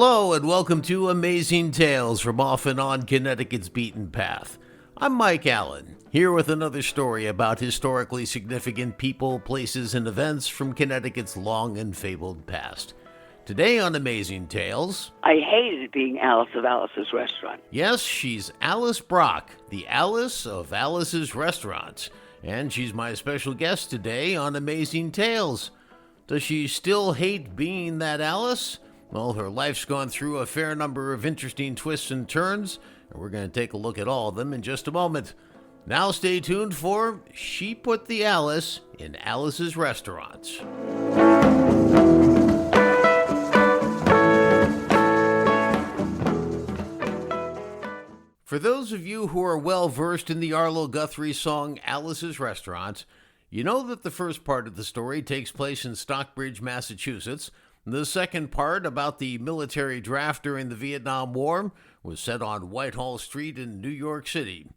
Hello and welcome to Amazing Tales from Off and On Connecticut's Beaten Path. I'm Mike Allen, here with another story about historically significant people, places, and events from Connecticut's long and fabled past. Today on Amazing Tales... I hated being Alice of Alice's Restaurant. Yes, she's Alice Brock, the Alice of Alice's Restaurant. And she's my special guest today on Amazing Tales. Does she still hate being that Alice? Well, her life's gone through a fair number of interesting twists and turns, and we're going to take a look at all of them in just a moment. Now stay tuned for She Put the Alice in Alice's Restaurant. For those of you who are well versed in the Arlo Guthrie song Alice's Restaurant, you know that the first part of the story takes place in Stockbridge, Massachusetts. The second part, about the military draft during the Vietnam War, was set on Whitehall Street in New York City.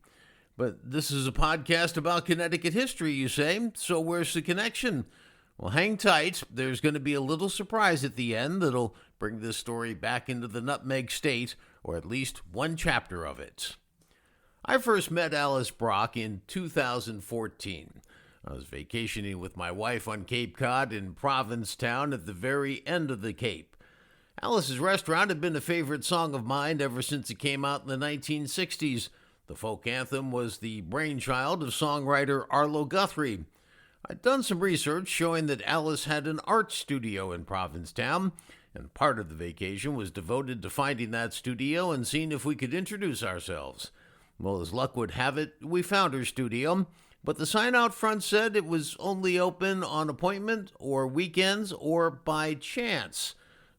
But this is a podcast about Connecticut history, you say, so where's the connection? Well, hang tight. There's going to be a little surprise at the end that'll bring this story back into the Nutmeg State, or at least one chapter of it. I first met Alice Brock in 2014. I was vacationing with my wife on Cape Cod in Provincetown at the very end of the Cape. Alice's Restaurant had been a favorite song of mine ever since it came out in the 1960s. The folk anthem was the brainchild of songwriter Arlo Guthrie. I'd done some research showing that Alice had an art studio in Provincetown, and part of the vacation was devoted to finding that studio and seeing if we could introduce ourselves. Well, as luck would have it, we found her studio, but the sign out front said it was only open on appointment or weekends or by chance.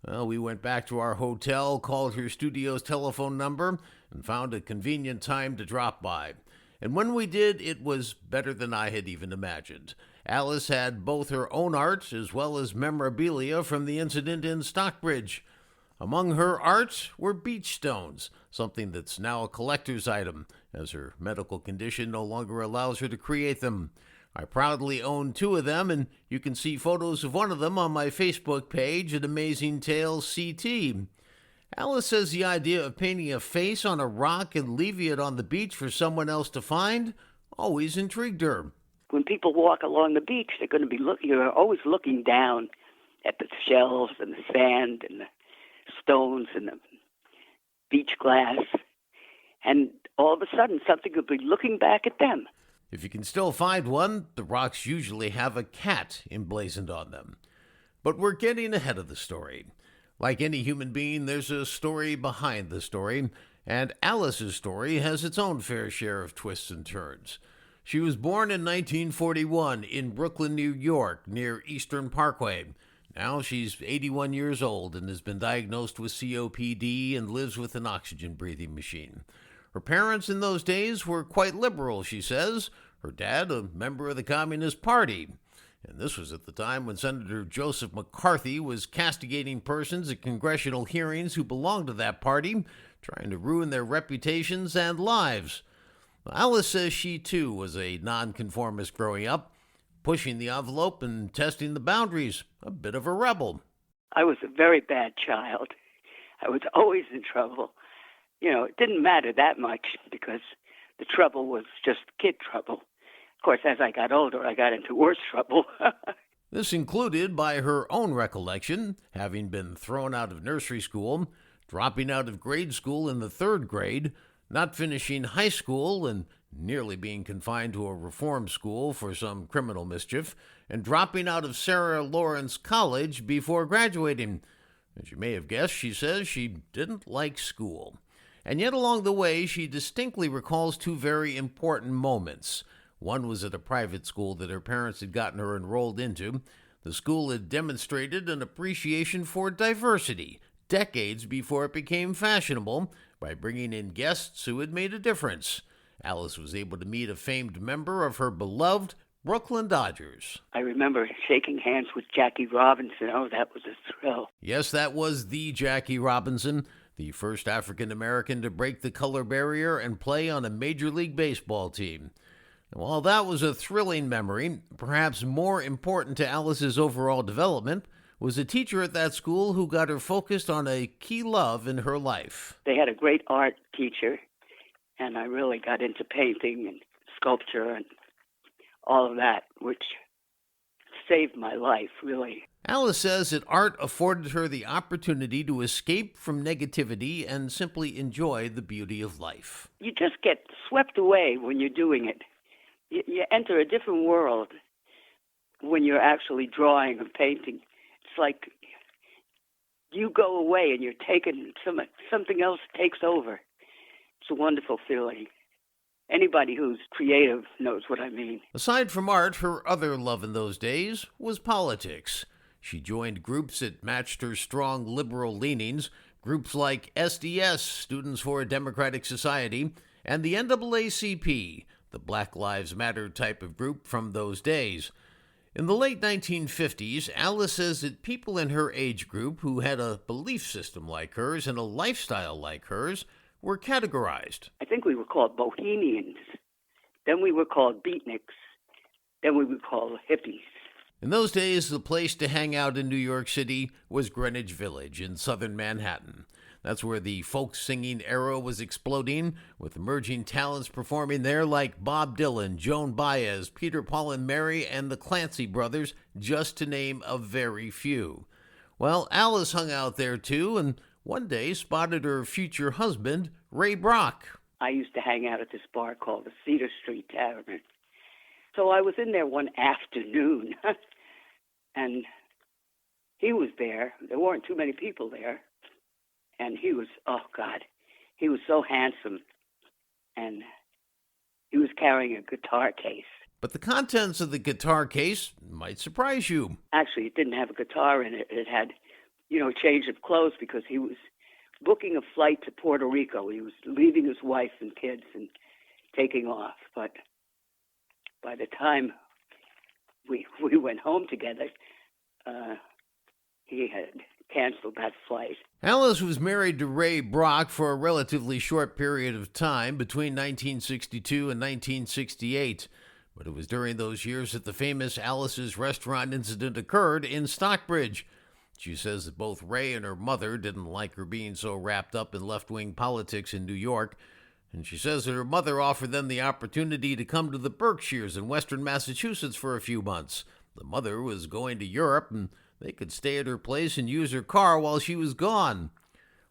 Well, we went back to our hotel, called her studio's telephone number, and found a convenient time to drop by. And when we did, it was better than I had even imagined. Alice had both her own art as well as memorabilia from the incident in Stockbridge. Among her art were beach stones, something that's now a collector's item, as her medical condition no longer allows her to create them. I proudly own two of them, and you can see photos of one of them on my Facebook page at Amazing Tales CT. Alice says the idea of painting a face on a rock and leaving it on the beach for someone else to find always intrigued her. When people walk along the beach, they're going to be you're always looking down at the shells and the sand and the stones and the beach glass, and all of a sudden something will be looking back at them. If you can still find one, the rocks usually have a cat emblazoned on them. But we're getting ahead of the story. Like any human being, there's a story behind the story, and Alice's story has its own fair share of twists and turns. She was born in 1941 in Brooklyn, New York, near Eastern Parkway. Now she's 81 years old and has been diagnosed with COPD and lives with an oxygen-breathing machine. Her parents in those days were quite liberal, she says. Her dad, a member of the Communist Party. And this was at the time when Senator Joseph McCarthy was castigating persons at congressional hearings who belonged to that party, trying to ruin their reputations and lives. Alice says she, too, was a nonconformist growing up, pushing the envelope and testing the boundaries, a bit of a rebel. I was a very bad child. I was always in trouble. It didn't matter that much because the trouble was just kid trouble. Of course, as I got older, I got into worse trouble. This included, by her own recollection, having been thrown out of nursery school, dropping out of grade school in the third grade, not finishing high school and nearly being confined to a reform school for some criminal mischief, and dropping out of Sarah Lawrence College before graduating. As you may have guessed, she says she didn't like school. And yet along the way, she distinctly recalls two very important moments. One was at a private school that her parents had gotten her enrolled into. The school had demonstrated an appreciation for diversity decades before it became fashionable by bringing in guests who had made a difference. Alice was able to meet a famed member of her beloved Brooklyn Dodgers. I remember shaking hands with Jackie Robinson. Oh, that was a thrill. Yes, that was the Jackie Robinson, the first African-American to break the color barrier and play on a Major League Baseball team. While that was a thrilling memory, perhaps more important to Alice's overall development was a teacher at that school who got her focused on a key love in her life. They had a great art teacher, and I really got into painting and sculpture and all of that, which saved my life, really. Alice says that art afforded her the opportunity to escape from negativity and simply enjoy the beauty of life. You just get swept away when you're doing it. You enter a different world when you're actually drawing or painting. It's like you go away and you're taken, something else takes over. It's a wonderful feeling. Anybody who's creative knows what I mean. Aside from art, her other love in those days was politics. She joined groups that matched her strong liberal leanings, groups like SDS, Students for a Democratic Society, and the NAACP, the Black Lives Matter type of group from those days. In the late 1950s, Alice says that people in her age group who had a belief system like hers and a lifestyle like hers were categorized. I think we were called bohemians. Then we were called beatniks. Then we were called hippies. In those days, the place to hang out in New York City was Greenwich Village in southern Manhattan. That's where the folk singing era was exploding, with emerging talents performing there like Bob Dylan, Joan Baez, Peter, Paul and Mary, and the Clancy Brothers, just to name a very few. Well, Alice hung out there too, and one day spotted her future husband, Ray Brock. I used to hang out at this bar called the Cedar Street Tavern. So I was in there one afternoon, and he was there. There weren't too many people there. And he was, oh God, he was so handsome. And he was carrying a guitar case. But the contents of the guitar case might surprise you. Actually, it didn't have a guitar in it. It had, change of clothes because he was booking a flight to Puerto Rico. He was leaving his wife and kids and taking off. But by the time we went home together, he had canceled that flight. Alice was married to Ray Brock for a relatively short period of time, between 1962 and 1968. But it was during those years that the famous Alice's Restaurant incident occurred in Stockbridge. She says that both Ray and her mother didn't like her being so wrapped up in left-wing politics in New York, and she says that her mother offered them the opportunity to come to the Berkshires in western Massachusetts for a few months. The mother was going to Europe, and they could stay at her place and use her car while she was gone.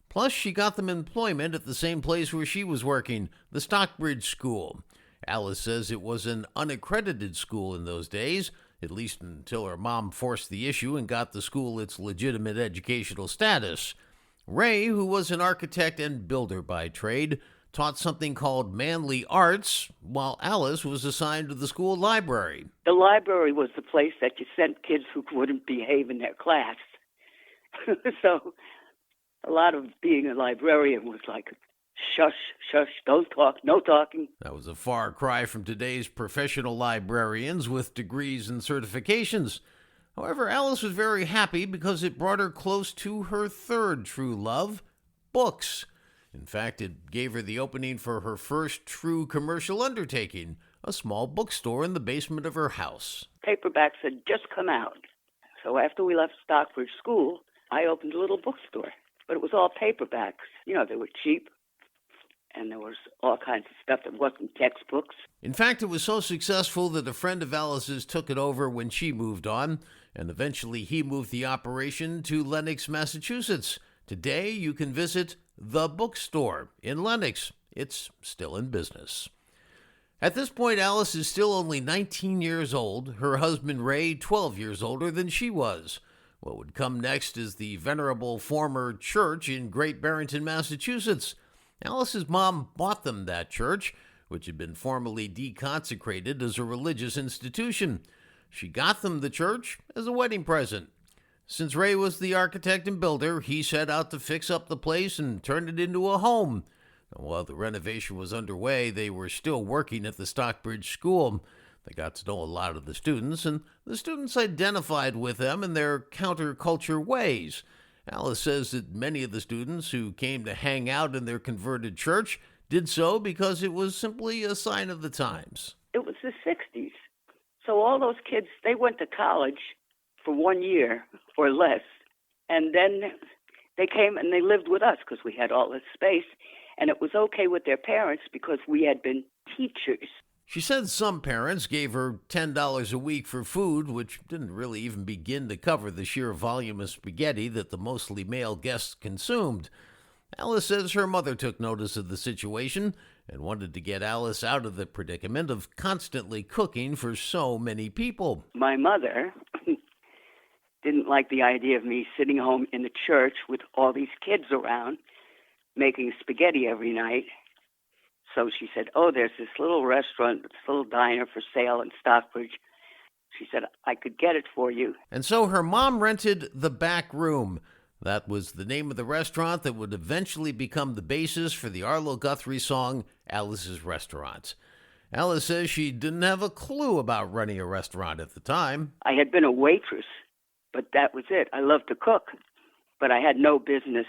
Plus, she got them employment at the same place where she was working, the Stockbridge School. Alice says it was an unaccredited school in those days, at least until her mom forced the issue and got the school its legitimate educational status. Ray, who was an architect and builder by trade, taught something called manly arts, while Alice was assigned to the school library. The library was the place that you sent kids who wouldn't behave in their class. So a lot of being a librarian was like, shush, shush, don't talk, no talking. That was a far cry from today's professional librarians with degrees and certifications. However, Alice was very happy because it brought her close to her third true love, books. In fact, it gave her the opening for her first true commercial undertaking, a small bookstore in the basement of her house. Paperbacks had just come out. So after we left Stockbridge School, I opened a little bookstore. But it was all paperbacks. They were cheap. And there was all kinds of stuff that wasn't textbooks. In fact, it was so successful that a friend of Alice's took it over when she moved on, and eventually he moved the operation to Lenox, Massachusetts. Today, you can visit the bookstore in Lenox. It's still in business. At this point, Alice is still only 19 years old, her husband Ray 12 years older than she was. What would come next is the venerable former church in Great Barrington, Massachusetts. Alice's mom bought them that church, which had been formally deconsecrated as a religious institution. She got them the church as a wedding present. Since Ray was the architect and builder, he set out to fix up the place and turn it into a home. And while the renovation was underway, they were still working at the Stockbridge School. They got to know a lot of the students, and the students identified with them in their counterculture ways. Alice says that many of the students who came to hang out in their converted church did so because it was simply a sign of the times. It was the 60s. So all those kids, they went to college for 1 year or less. And then they came and they lived with us because we had all this space. And it was okay with their parents because we had been teachers. She said some parents gave her $10 a week for food, which didn't really even begin to cover the sheer volume of spaghetti that the mostly male guests consumed. Alice says her mother took notice of the situation and wanted to get Alice out of the predicament of constantly cooking for so many people. My mother didn't like the idea of me sitting home in the church with all these kids around making spaghetti every night. So she said, oh, there's this little restaurant, this little diner for sale in Stockbridge. She said, I could get it for you. And so her mom rented the back room. That was the name of the restaurant that would eventually become the basis for the Arlo Guthrie song, Alice's Restaurant. Alice says she didn't have a clue about running a restaurant at the time. I had been a waitress, but that was it. I loved to cook, but I had no business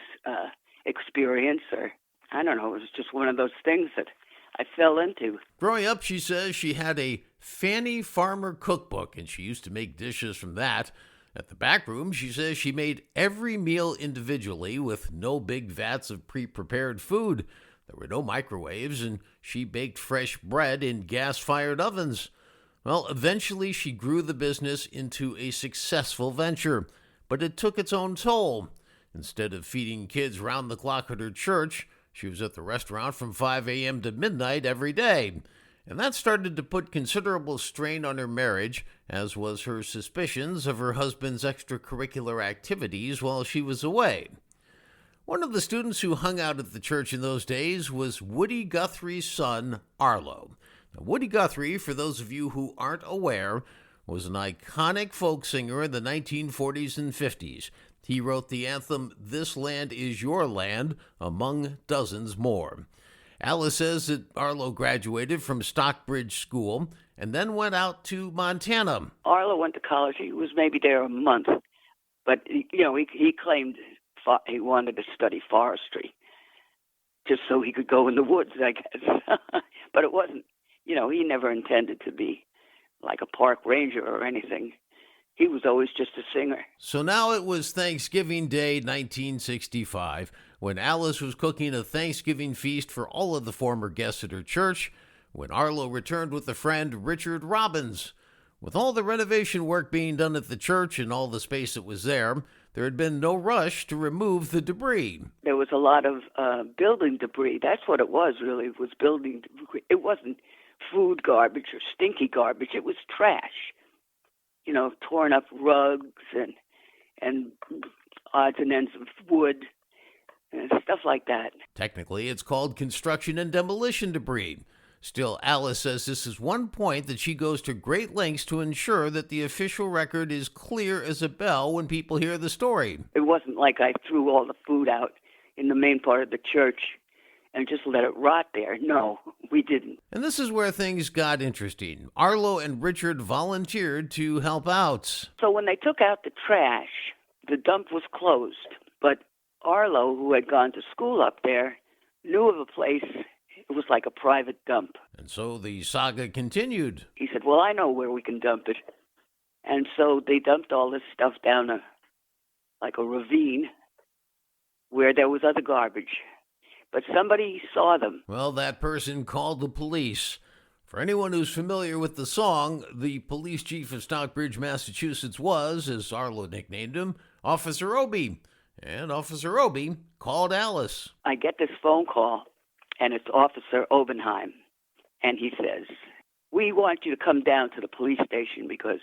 experience, or I don't know, it was just one of those things that I fell into. Growing up, she says she had a Fanny Farmer cookbook, and she used to make dishes from that. At the back room, she says she made every meal individually with no big vats of pre-prepared food. There were no microwaves, and she baked fresh bread in gas-fired ovens. Well, eventually she grew the business into a successful venture, but it took its own toll. Instead of feeding kids round the clock at her church, she was at the restaurant from 5 a.m. to midnight every day. And that started to put considerable strain on her marriage, as was her suspicions of her husband's extracurricular activities while she was away. One of the students who hung out at the church in those days was Woody Guthrie's son, Arlo. Now, Woody Guthrie, for those of you who aren't aware, was an iconic folk singer in the 1940s and 50s. He wrote the anthem, This Land Is Your Land, among dozens more. Alice says that Arlo graduated from Stockbridge School and then went out to Montana. Arlo went to college. He was maybe there a month. But, he claimed he wanted to study forestry just so he could go in the woods, I guess. But it wasn't, he never intended to be like a park ranger or anything. He was always just a singer. So now it was Thanksgiving Day, 1965, when Alice was cooking a Thanksgiving feast for all of the former guests at her church, when Arlo returned with a friend, Richard Robbins. With all the renovation work being done at the church and all the space that was there had been no rush to remove the debris. There was a lot of building debris. That's what it was, really. It was building debris. It wasn't food garbage or stinky garbage. It was trash. Torn up rugs and odds and ends of wood and stuff like that. Technically, it's called construction and demolition debris. Still, Alice says this is one point that she goes to great lengths to ensure that the official record is clear as a bell when people hear the story. It wasn't like I threw all the food out in the main part of the church and just let it rot there. No, we didn't. And this is where things got interesting. Arlo and Richard volunteered to help out. So when they took out the trash, the dump was closed. But Arlo, who had gone to school up there, knew of a place. It was like a private dump. And so the saga continued. He said, well, I know where we can dump it. And so they dumped all this stuff down like a ravine where there was other garbage. But somebody saw them. Well, that person called the police. For anyone who's familiar with the song, the police chief of Stockbridge, Massachusetts was, as Arlo nicknamed him, Officer Obie. And Officer Obie called Alice. I get this phone call, and it's Officer Obenheim. And he says, we want you to come down to the police station because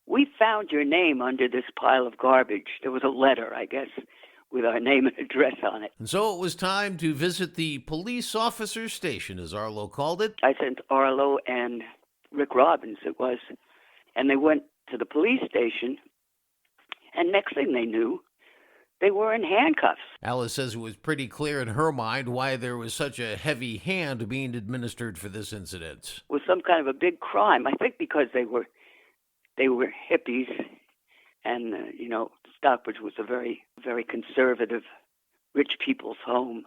we found your name under this pile of garbage. There was a letter, I guess, with our name and address on it. And so it was time to visit the police officer's station, as Arlo called it. I sent Arlo and Rick Robbins, it was, and they went to the police station, and next thing they knew, they were in handcuffs. Alice says it was pretty clear in her mind why there was such a heavy hand being administered for this incident. It was some kind of a big crime. I think because they were hippies, and Stockbridge was a very, very conservative, rich people's home.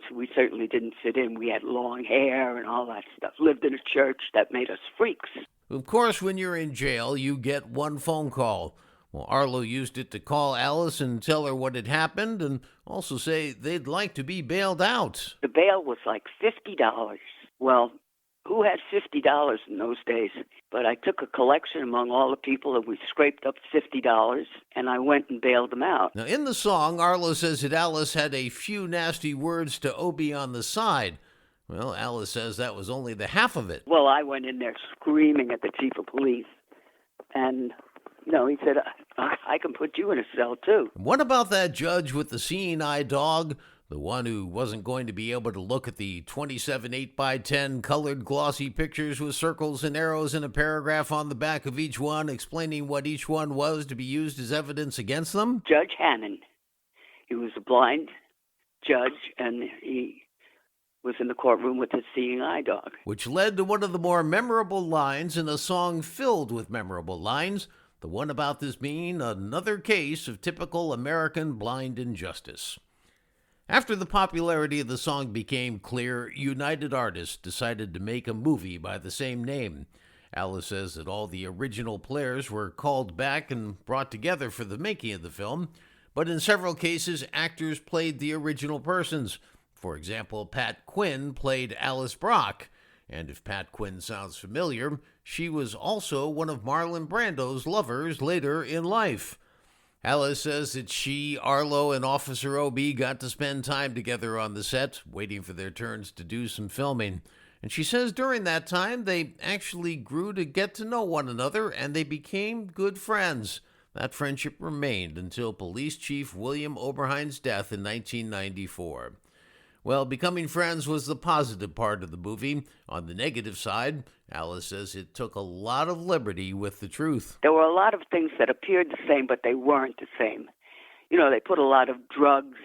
So we certainly didn't fit in. We had long hair and all that stuff. Lived in a church that made us freaks. Of course, when you're in jail, you get one phone call. Well, Arlo used it to call Alice and tell her what had happened and also say they'd like to be bailed out. The bail was like $50. Well, who had $50 in those days? But I took a collection among all the people and we scraped up $50 and I went and bailed them out. Now, in the song, Arlo says that Alice had a few nasty words to Obie on the side. Well, Alice says that was only the half of it. Well, I went in there screaming at the chief of police. And, he said, I can put you in a cell, too. What about that judge with the seeing-eye dog? The one who wasn't going to be able to look at the 27 8x10 colored glossy pictures with circles and arrows and a paragraph on the back of each one explaining what each one was to be used as evidence against them? Judge Hannon. He was a blind judge, and he was in the courtroom with his seeing eye dog. Which led to one of the more memorable lines in a song filled with memorable lines, the one about this being another case of typical American blind injustice. After the popularity of the song became clear, United Artists decided to make a movie by the same name. Alice says that all the original players were called back and brought together for the making of the film, but in several cases, actors played the original persons. For example, Pat Quinn played Alice Brock, and if Pat Quinn sounds familiar, she was also one of Marlon Brando's lovers later in life. Alice says that she, Arlo, and Officer O.B. got to spend time together on the set, waiting for their turns to do some filming. And she says during that time, they actually grew to get to know one another, and they became good friends. That friendship remained until Police Chief William Oberhein's death in 1994. Well, becoming friends was the positive part of the movie. On the negative side, Alice says it took a lot of liberty with the truth. There were a lot of things that appeared the same, but they weren't the same. They put a lot of drugs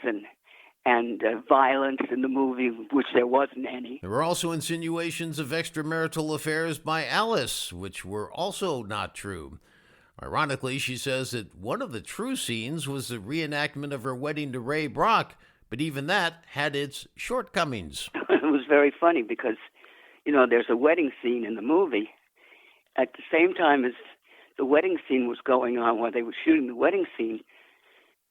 and violence in the movie, which there wasn't any. There were also insinuations of extramarital affairs by Alice, which were also not true. Ironically, she says that one of the true scenes was the reenactment of her wedding to Ray Brock, but even that had its shortcomings. It was very funny because, there's a wedding scene in the movie. At the same time as the wedding scene was going on, while they were shooting the wedding scene,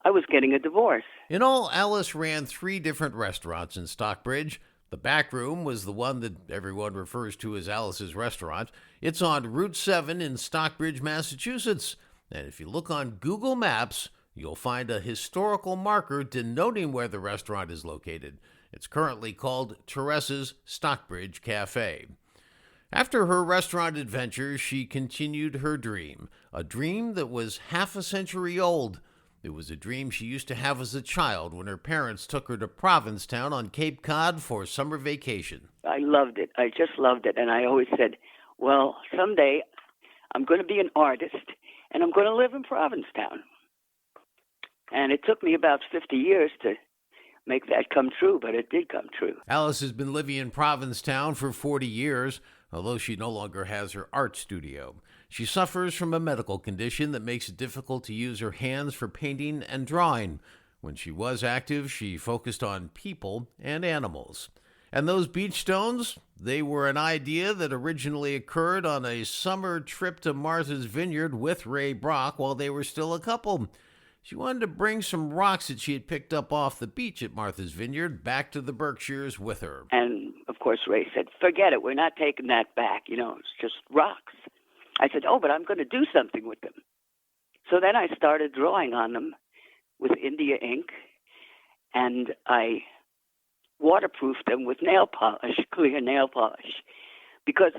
I was getting a divorce. In all, Alice ran 3 different restaurants in Stockbridge. The back room was the one that everyone refers to as Alice's Restaurant. It's on Route 7 in Stockbridge, Massachusetts. And if you look on Google Maps, you'll find a historical marker denoting where the restaurant is located. It's currently called Teresa's Stockbridge Cafe. After her restaurant adventures, she continued her dream, a dream that was half a century old. It was a dream she used to have as a child when her parents took her to Provincetown on Cape Cod for summer vacation. I loved it. I just loved it. And I always said, well, someday I'm going to be an artist and I'm going to live in Provincetown. And it took me about 50 years to make that come true, but it did come true. Alice has been living in Provincetown for 40 years, although she no longer has her art studio. She suffers from a medical condition that makes it difficult to use her hands for painting and drawing. When she was active, she focused on people and animals. And those beach stones, they were an idea that originally occurred on a summer trip to Martha's Vineyard with Ray Brock while they were still a couple. She wanted to bring some rocks that she had picked up off the beach at Martha's Vineyard back to the Berkshires with her. And, of course, Ray said, forget it, we're not taking that back, it's just rocks. I said, but I'm going to do something with them. So then I started drawing on them with India ink, and I waterproofed them with nail polish, clear nail polish, because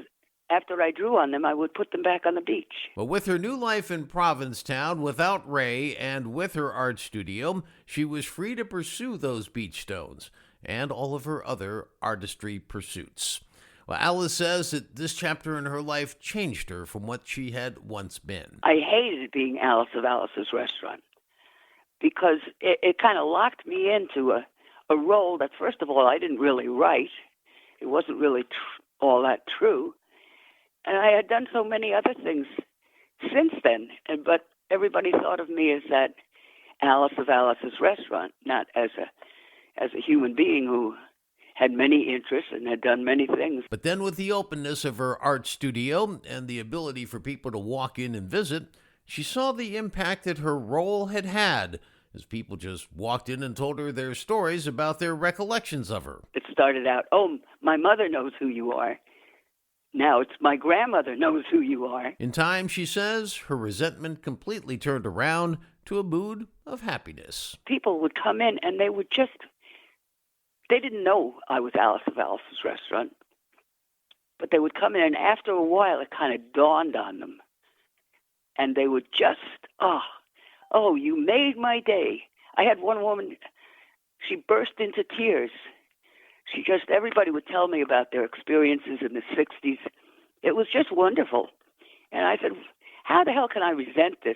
after I drew on them, I would put them back on the beach. But with her new life in Provincetown, without Ray, and with her art studio, she was free to pursue those beach stones and all of her other artistry pursuits. Well, Alice says that this chapter in her life changed her from what she had once been. I hated being Alice of Alice's Restaurant because it kind of locked me into a role that, first of all, I didn't really write. It wasn't really all that true. And I had done so many other things since then, but everybody thought of me as that Alice of Alice's Restaurant, not as a human being who had many interests and had done many things. But then with the openness of her art studio and the ability for people to walk in and visit, She saw the impact that her role had had as people just walked in and told her their stories about their recollections of her. It started out, oh, my mother knows who you are. Now it's my grandmother knows who you are. In time, she says, her resentment completely turned around to a mood of happiness. People would come in and they didn't know I was Alice of Alice's Restaurant. But they would come in, and after a while, it kind of dawned on them. And they would just, oh, you made my day. I had one woman, she burst into tears. Everybody would tell me about their experiences in the 60s. It was just wonderful. And I said, how the hell can I resent this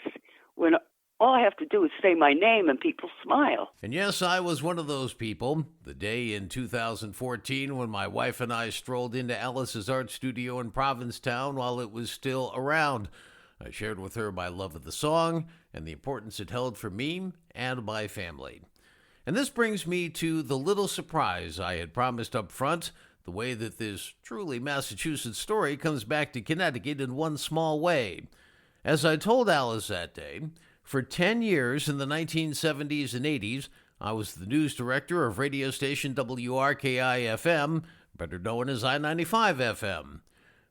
when all I have to do is say my name and people smile? And yes, I was one of those people. The day in 2014 when my wife and I strolled into Alice's art studio in Provincetown while it was still around. I shared with her my love of the song and the importance it held for me and my family. And this brings me to the little surprise I had promised up front, the way that this truly Massachusetts story comes back to Connecticut in one small way. As I told Alice that day, for 10 years in the 1970s and 80s, I was the news director of radio station WRKI-FM, better known as I-95-FM.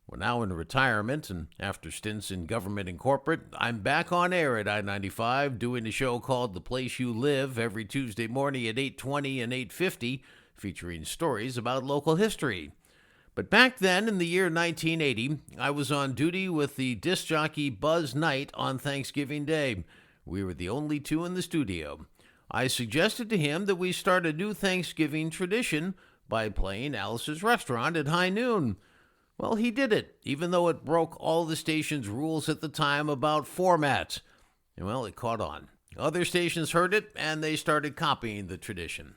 We're now in retirement, and after stints in government and corporate, I'm back on air at I-95 doing a show called The Place You Live every Tuesday morning at 8:20 and 8:50, featuring stories about local history. But back then, in the year 1980, I was on duty with the disc jockey Buzz Knight on Thanksgiving Day. We were the only two in the studio. I suggested to him that we start a new Thanksgiving tradition by playing Alice's Restaurant at high noon. Well, he did it, even though it broke all the station's rules at the time about formats. And well, it caught on. Other stations heard it, and they started copying the tradition.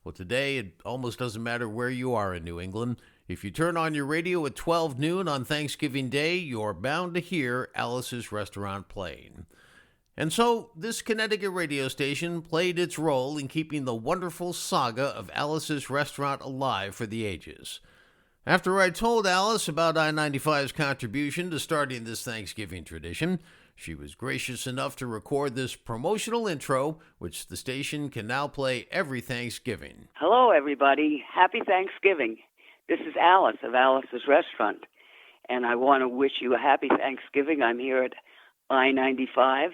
Well, today, it almost doesn't matter where you are in New England. If you turn on your radio at 12 noon on Thanksgiving Day, you're bound to hear Alice's Restaurant playing. And so, this Connecticut radio station played its role in keeping the wonderful saga of Alice's Restaurant alive for the ages. After I told Alice about I-95's contribution to starting this Thanksgiving tradition, she was gracious enough to record this promotional intro, which the station can now play every Thanksgiving. Hello, everybody. Happy Thanksgiving. This is Alice of Alice's Restaurant, and I want to wish you a happy Thanksgiving. I'm here at I-95.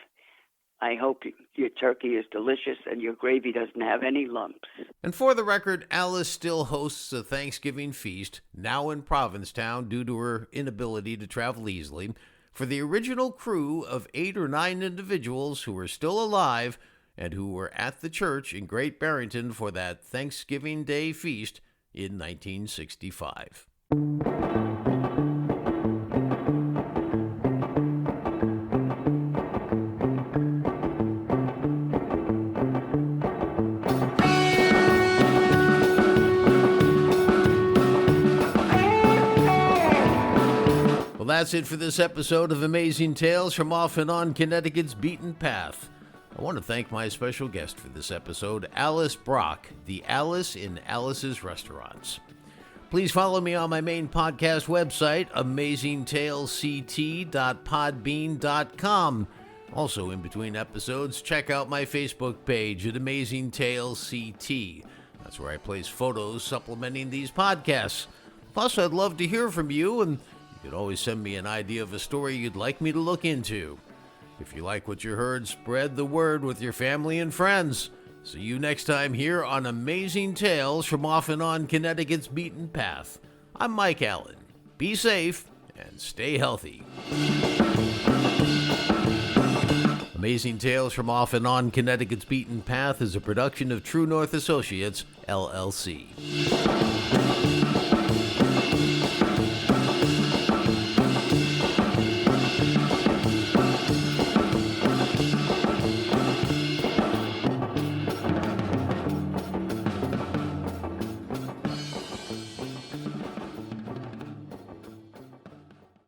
I hope your turkey is delicious and your gravy doesn't have any lumps. And for the record, Alice still hosts a Thanksgiving feast, now in Provincetown due to her inability to travel easily, for the original crew of 8 or 9 individuals who are still alive and who were at the church in Great Barrington for that Thanksgiving Day feast in 1965. Well, that's it for this episode of Amazing Tales from Off and On Connecticut's Beaten Path. I want to thank my special guest for this episode, Alice Brock, the Alice in Alice's Restaurants. Please follow me on my main podcast website, amazingtalesct.podbean.com. Also, in between episodes, check out my Facebook page at Amazing Tales CT. That's where I place photos supplementing these podcasts. Plus, I'd love to hear from you, and you could always send me an idea of a story you'd like me to look into. If you like what you heard, spread the word with your family and friends. See you next time here on Amazing Tales from Off and On Connecticut's Beaten Path. I'm Mike Allen. Be safe and stay healthy. Amazing Tales from Off and On Connecticut's Beaten Path is a production of True North Associates, LLC.